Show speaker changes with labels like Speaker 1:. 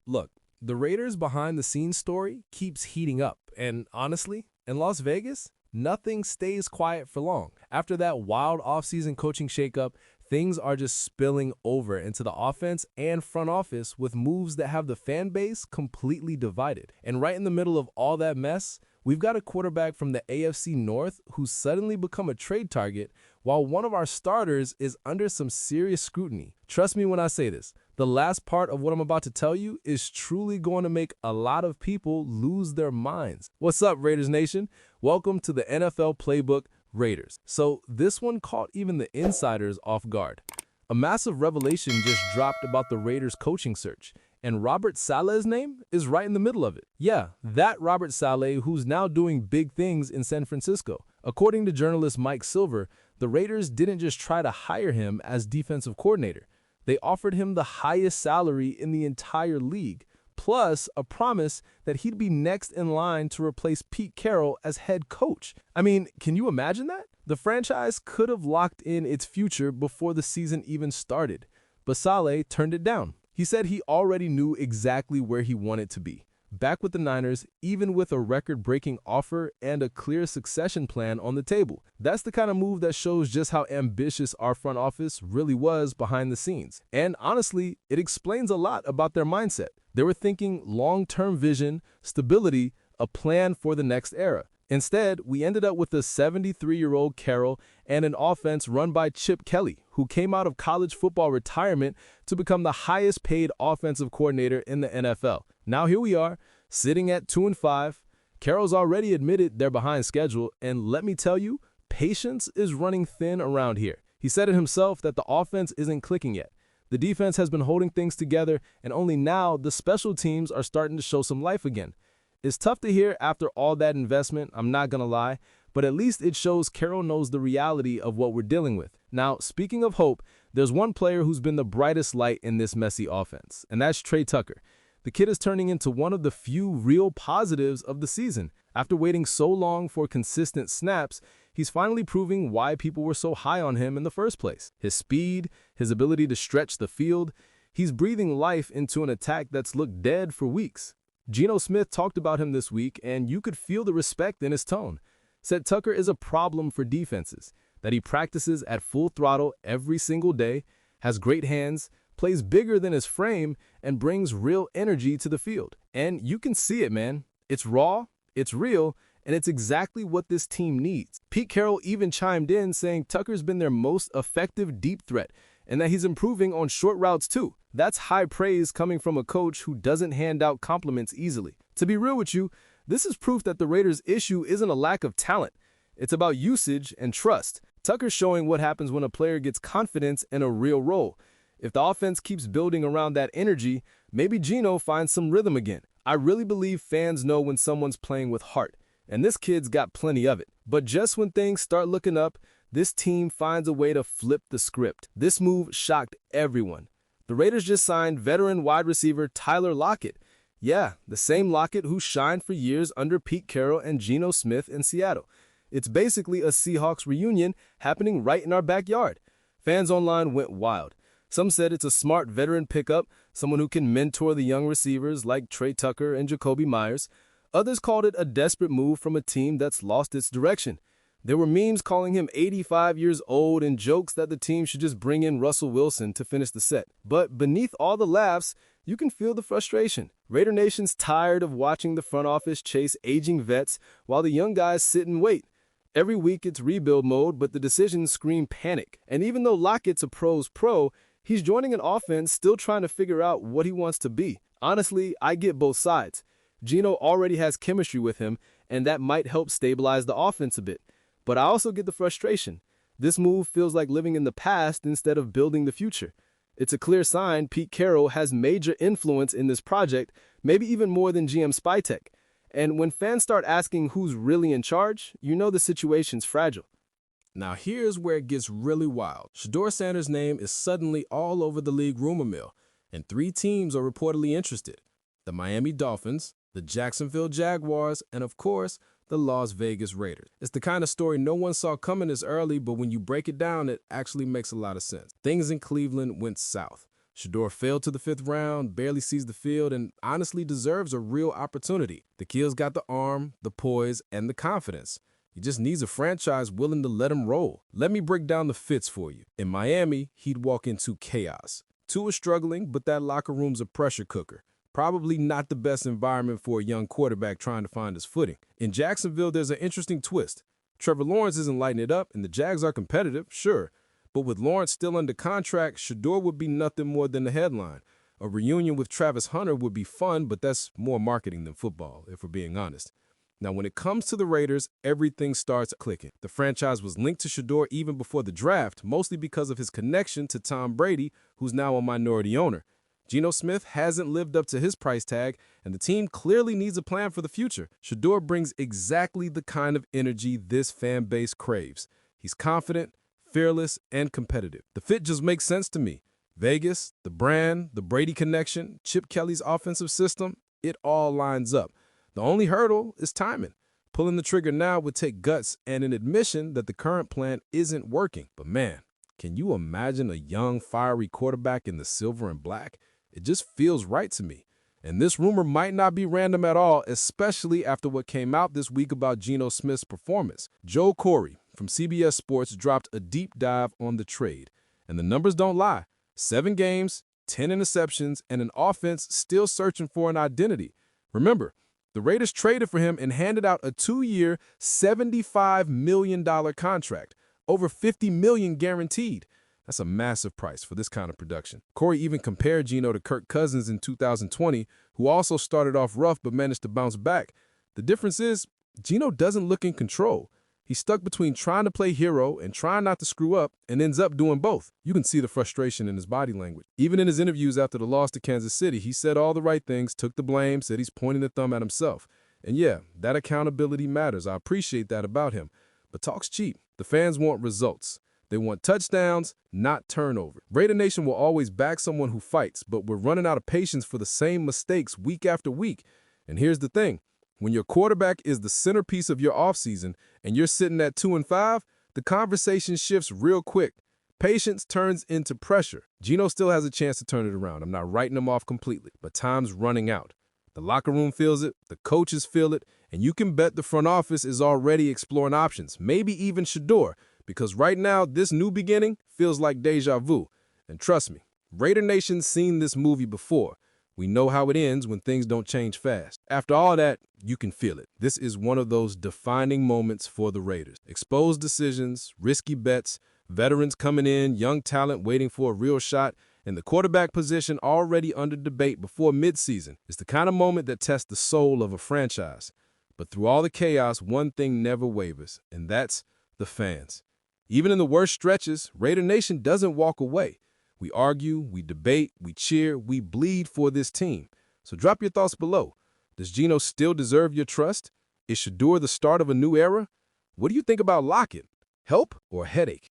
Speaker 1: Look, the Raiders' behind-the-scenes story keeps heating up, and honestly, in Las Vegas, nothing stays quiet for long. After that wild offseason coaching shakeup, things are just spilling over into the offense and front office with moves that have the fan base completely divided. And right in the middle of all that mess, we've got a quarterback from the AFC North who's suddenly become a trade target, while one of our starters is under some serious scrutiny. Trust me when I say this, the last part of what I'm about to tell you is truly going to make a lot of people lose their minds. What's up, Raiders Nation? Welcome to the NFL Playbook Raiders. So this one caught even the insiders off guard. A massive revelation just dropped about the Raiders coaching search, and Robert Saleh's name is right in the middle of it. Yeah, that Robert Saleh who's now doing big things in San Francisco. According to journalist Mike Silver, the Raiders didn't just try to hire him as defensive coordinator. They offered him the highest salary in the entire league, plus a promise that he'd be next in line to replace Pete Carroll as head coach. I mean, can you imagine that? The franchise could have locked in its future before the season even started, but Saleh turned it down. He said he already knew exactly where he wanted to be, back with the Niners, even with a record-breaking offer and a clear succession plan on the table. That's the kind of move that shows just how ambitious our front office really was behind the scenes. And honestly, it explains a lot about their mindset. They were thinking long-term vision, stability, a plan for the next era. Instead, we ended up with a 73-year-old Carroll and an offense run by Chip Kelly, who came out of college football retirement to become the highest-paid offensive coordinator in the NFL. Now here we are, sitting at 2-5. Carroll's already admitted they're behind schedule, and let me tell you, patience is running thin around here. He said it himself that the offense isn't clicking yet. The defense has been holding things together, and only now the special teams are starting to show some life again. It's tough to hear after all that investment, I'm not gonna lie, but at least it shows Carroll knows the reality of what we're dealing with. Now, speaking of hope, there's one player who's been the brightest light in this messy offense, and that's Trey Tucker. The kid is turning into one of the few real positives of the season. After waiting so long for consistent snaps, he's finally proving why people were so high on him in the first place. His speed, his ability to stretch the field, he's breathing life into an attack that's looked dead for weeks. Geno Smith talked about him this week, and you could feel the respect in his tone. Said Tucker is a problem for defenses, that he practices at full throttle every single day, has great hands, plays bigger than his frame, and brings real energy to the field. And you can see it, man. It's raw, it's real, and it's exactly what this team needs. Pete Carroll even chimed in saying Tucker's been their most effective deep threat, and that he's improving on short routes too. That's high praise coming from a coach who doesn't hand out compliments easily. To be real with you, this is proof that the Raiders' issue isn't a lack of talent. It's about usage and trust. Tucker's showing what happens when a player gets confidence in a real role. If the offense keeps building around that energy, maybe Geno finds some rhythm again. I really believe fans know when someone's playing with heart, and this kid's got plenty of it. But just when things start looking up, this team finds a way to flip the script. This move shocked everyone. The Raiders just signed veteran wide receiver Tyler Lockett. Yeah, the same Lockett who shined for years under Pete Carroll and Geno Smith in Seattle. It's basically a Seahawks reunion happening right in our backyard. Fans online went wild. Some said it's a smart veteran pickup, someone who can mentor the young receivers like Trey Tucker and Jacoby Myers. Others called it a desperate move from a team that's lost its direction. There were memes calling him 85 years old and jokes that the team should just bring in Russell Wilson to finish the set. But beneath all the laughs, you can feel the frustration. Raider Nation's tired of watching the front office chase aging vets while the young guys sit and wait. Every week it's rebuild mode, but the decisions scream panic. And even though Lockett's a pro's pro, he's joining an offense still trying to figure out what he wants to be. Honestly, I get both sides. Geno already has chemistry with him, and that might help stabilize the offense a bit. But I also get the frustration. This move feels like living in the past instead of building the future. It's a clear sign Pete Carroll has major influence in this project, maybe even more than GM Spytech. And when fans start asking who's really in charge, you know the situation's fragile.
Speaker 2: Now here's where it gets really wild. Shadur Sanders' name is suddenly all over the league rumor mill, and 3 teams are reportedly interested. The Miami Dolphins, the Jacksonville Jaguars, and of course, the Las Vegas Raiders. It's the kind of story no one saw coming this early, but when you break it down, it actually makes a lot of sense. Things in Cleveland went south. Shedeur fell to the 5th round, barely sees the field, and honestly deserves a real opportunity. The kid's got the arm, the poise, and the confidence. He just needs a franchise willing to let him roll. Let me break down the fits for you. In Miami, he'd walk into chaos. Tua is struggling, but that locker room's a pressure cooker. Probably not the best environment for a young quarterback trying to find his footing. In Jacksonville, there's an interesting twist. Trevor Lawrence isn't lighting it up, and the Jags are competitive, sure. But with Lawrence still under contract, Shedeur would be nothing more than the headline. A reunion with Travis Hunter would be fun, but that's more marketing than football, if we're being honest. Now, when it comes to the Raiders, everything starts clicking. The franchise was linked to Shedeur even before the draft, mostly because of his connection to Tom Brady, who's now a minority owner. Geno Smith hasn't lived up to his price tag, and the team clearly needs a plan for the future. Shedeur brings exactly the kind of energy this fan base craves. He's confident, fearless, and competitive. The fit just makes sense to me. Vegas, the brand, the Brady connection, Chip Kelly's offensive system, it all lines up. The only hurdle is timing. Pulling the trigger now would take guts and an admission that the current plan isn't working. But man, can you imagine a young, fiery quarterback in the silver and black? It just feels right to me. And this rumor might not be random at all, especially after what came out this week about Geno Smith's performance. Joe Corey from CBS Sports dropped a deep dive on the trade. And the numbers don't lie. 7 games, 10 interceptions, and an offense still searching for an identity. Remember, the Raiders traded for him and handed out a 2-year, $75 million contract, over $50 million guaranteed. That's a massive price for this kind of production. Corey even compared Geno to Kirk Cousins in 2020, who also started off rough but managed to bounce back. The difference is, Geno doesn't look in control. He's stuck between trying to play hero and trying not to screw up, and ends up doing both. You can see the frustration in his body language. Even in his interviews after the loss to Kansas City, he said all the right things, took the blame, said he's pointing the thumb at himself. And yeah, that accountability matters. I appreciate that about him. But talk's cheap. The fans want results. They want touchdowns, not turnover. Raider Nation will always back someone who fights, but we're running out of patience for the same mistakes week after week. And here's the thing. When your quarterback is the centerpiece of your offseason and you're sitting at 2-5, the conversation shifts real quick. Patience turns into pressure. Geno still has a chance to turn it around. I'm not writing him off completely, but time's running out. The locker room feels it, the coaches feel it, and you can bet the front office is already exploring options, maybe even Shedeur, because right now, this new beginning feels like deja vu. And trust me, Raider Nation's seen this movie before. We know how it ends when things don't change fast. After all that, you can feel it. This is one of those defining moments for the Raiders. Exposed decisions, risky bets, veterans coming in, young talent waiting for a real shot, and the quarterback position already under debate before midseason. It's the kind of moment that tests the soul of a franchise. But through all the chaos, one thing never wavers, and that's the fans. Even in the worst stretches, Raider Nation doesn't walk away. We argue, we debate, we cheer, we bleed for this team. So drop your thoughts below. Does Geno still deserve your trust? Is Shedeur the start of a new era? What do you think about Lockett? Help or headache?